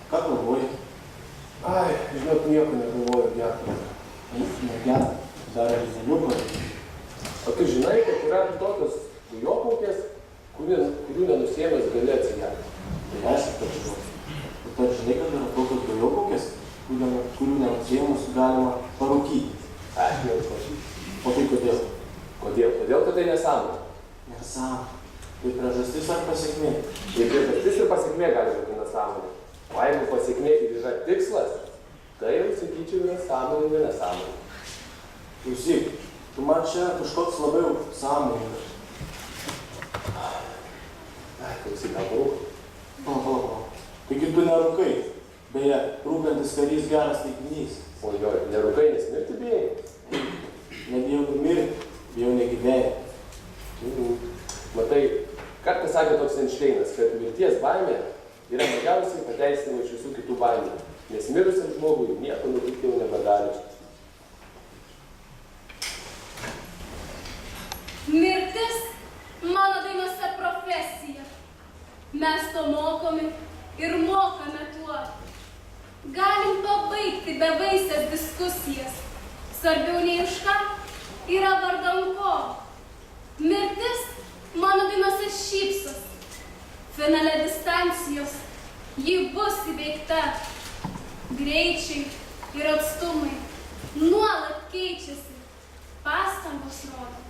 Ką galvoji? Ai, žinok, nieko negalvoju, gertų. Eik, negerk, dar ir zeliuko. O tu žinai, kad yra tokios dujokaukės, kurių nenusėmęs gali atsigerti. Tai aišku, kad žinau. Bet ar žinai, kad yra tokios dujokaukės, kurių nenusėmus galima parūkyti? Aš nežinau. O tai kodėl? Kodėl? Todėl, kad tai nesąmonė. Nesąmonė. Tai priežastis ar pasekmė? Tai priežastis ir pasekmė gali būti nesąmonė. O jeigu pasekmė ir yra tikslas, tai jau, sakyčiau, yra sąmoninga nesąmonė. Klausyk, tu man čia kažkoks labiau sąmoningas. Ai, klausyk, gal parūk. Palauk. Taigi tu nerūkai. Beje, rūkantis karys geras taikinys. O jo, nerūkai, nes mirti bijai. Nebijau numirti, bijau negyventi. Matai, kartą sakė toks Einšteinas, kad mirties baimė yra mažiausiai pateisinama iš visų kitų baimių, nes mirusiam žmogui nieko nutikti jau nebegali. Mirtis mano dainose profesija. Mes to mokomi ir mokame tuo. Galim pabaigti bevaisės diskusijas. Svarbiau nei už ką yra vardan ko. Mirtis mano dainose šypsos. Finale distancijos ji bus įveikta. Greičiai ir atstumai nuolat keičiasi. Pastangos rodo,